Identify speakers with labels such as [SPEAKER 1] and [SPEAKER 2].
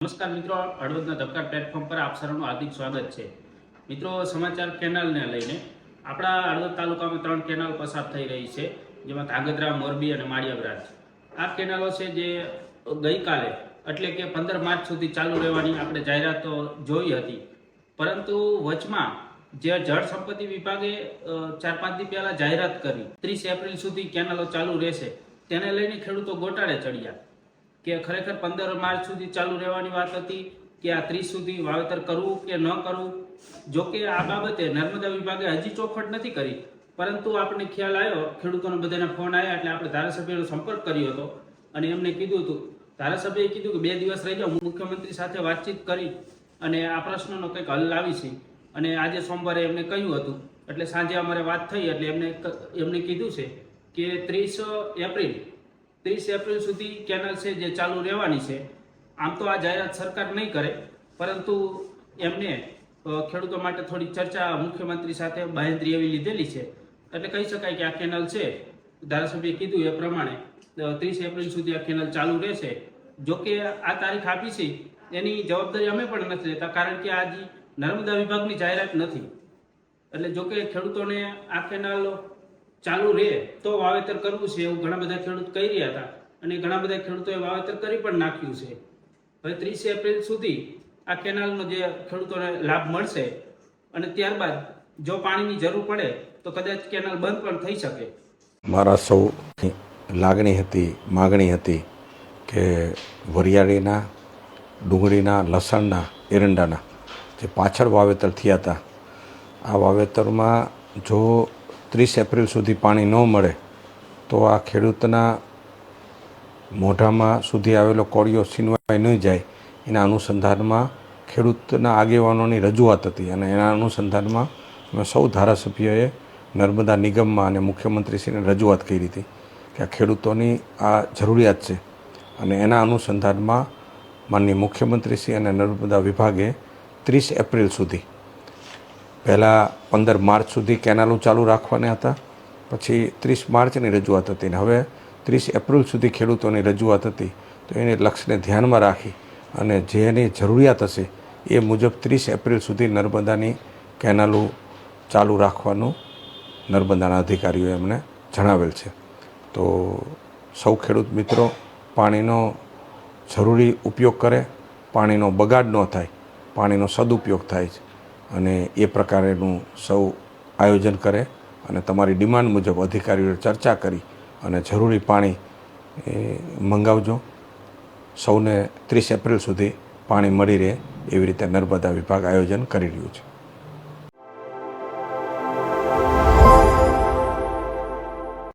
[SPEAKER 1] નમસ્કાર મિત્રો, હળવદના ધબકાર પ્લેટફોર્મ પર આપ સૌનું હાર્દિક સ્વાગત છે. મિત્રો, સમાચાર કેનાલને લઈને આપણા હળવદ તાલુકામાં 3 કેનાલ પસાર થઈ રહી છે, જેમાં ધાંગધ્રા, મોરબી અને માળિયા બ્રાન્ચ. આ કેનાલો છે જે ગઈકાલે એટલે કે 15 માર્ચ સુધી ચાલુ રહેવાની આપણે જાહેરાતો જોઈ હતી, પરંતુ વચમાં જે જળ સંપત્તિ વિભાગે 4-5 દી પહેલા જાહેરાત કરી 30 એપ્રિલ સુધી કેનાલો ચાલુ રહેશે, તેને લઈને ખેડૂતો ગોટાળે ચડ્યા કે ખરેખર 15 માર્ચ સુધી ચાલુ રહેવાની વાત હતી કે આ 30 સુધી વાવેતર કરવું કે ન કરવું. જોકે આ બાબતે નર્મદા વિભાગે હજી ચોખવટ નથી કરી, પરંતુ આપણને ખ્યાલ આવ્યો, ખેડૂતોને બધાને ફોન આવ્યા એટલે આપણે ધારાસભ્યનો સંપર્ક કર્યો હતો અને એમને કીધું હતું, ધારાસભ્યએ કીધું કે 2 દિવસ રહી જાઓ, મુખ્યમંત્રી સાથે વાતચીત કરી અને આ પ્રશ્નનો કંઈક હલ લાવી છે. અને આજે સોમવારે એમને કહ્યું હતું, એટલે સાંજે અમારે વાત થઈ એટલે એમને કીધું છે કે 30 એપ્રિલ સુધી કેનાલ છે જે ચાલુ રહેવાની છે. આમ તો આ જાહેરાત સરકાર નહીં કરે, પરંતુ એમને ખેડૂતો માટે થોડી ચર્ચા મુખ્યમંત્રી સાથે બાંહેધરી એવી લીધેલી છે, એટલે કહી શકાય કે આ કેનાલ છે, ધારાસભ્યએ કીધું એ પ્રમાણે 30 એપ્રિલ સુધી આ કેનાલ ચાલુ રહેશે. જોકે આ તારીખ આપી છે એની જવાબદારી અમે પણ નથી લેતા, કારણ કે આ નર્મદા વિભાગની જાહેરાત નથી. એટલે જોકે ખેડૂતોને આ કેનાલ ચાલુ રહે તો વાવેતર કરવું છે એવું ઘણા બધા ખેડૂત કહી રહ્યા હતા, અને ઘણા બધા ખેડૂતોએ વાવેતર કરી પણ નાખ્યું છે. હવે 30 એપ્રિલ સુધી આ કેનાલનો જે ખેડૂતોને લાભ મળશે, અને ત્યારબાદ જો પાણીની જરૂર પડે તો કદાચ કેનાલ બંધ પણ થઈ શકે.
[SPEAKER 2] મારા સૌની લાગણી હતી, માગણી હતી કે વરિયાળીના, ડુંગળીના, લસણના, એરંડાના જે પાછળ વાવેતર થયા હતા, આ વાવેતરમાં જો 30 એપ્રિલ સુધી પાણી ન મળે તો આ ખેડૂતના મોઢામાં સુધી આવેલો કોળિયો છીનવાઈ ન જાય, એના અનુસંધાનમાં ખેડૂતના આગેવાનોની રજૂઆત હતી. અને એના અનુસંધાનમાં અમે સૌ ધારાસભ્યોએ નર્મદા નિગમમાં અને મુખ્યમંત્રીશ્રીને રજૂઆત કરી હતી કે આ ખેડૂતોની આ જરૂરિયાત છે. અને એના અનુસંધાનમાં માનનીય મુખ્યમંત્રીશ્રી અને નર્મદા વિભાગે 30 એપ્રિલ સુધી, પહેલાં 15 માર્ચ સુધી કેનાલો ચાલુ રાખવાના હતા, પછી 30 માર્ચની રજૂઆત હતી, ને હવે 30 એપ્રિલ સુધી ખેડૂતોની રજૂઆત હતી. તો એને લક્ષ્યને ધ્યાનમાં રાખી અને જેની જરૂરિયાત હશે એ મુજબ 30 એપ્રિલ સુધી નર્મદાની કેનાલો ચાલુ રાખવાનું નર્મદાના અધિકારીઓએ અમને જણાવેલ છે. તો સૌ ખેડૂત મિત્રો પાણીનો જરૂરી ઉપયોગ કરે, પાણીનો બગાડ ન થાય, પાણીનો સદુપયોગ થાય છે, અને એ પ્રકારેનું સૌ આયોજન કરે અને તમારી ડિમાન્ડ મુજબ અધિકારીઓએ ચર્ચા કરી અને જરૂરી પાણી મંગાવજો. સૌને 30 એપ્રિલ સુધી પાણી મળી રહે એવી રીતે નર્મદા વિભાગ આયોજન કરી રહ્યું છે.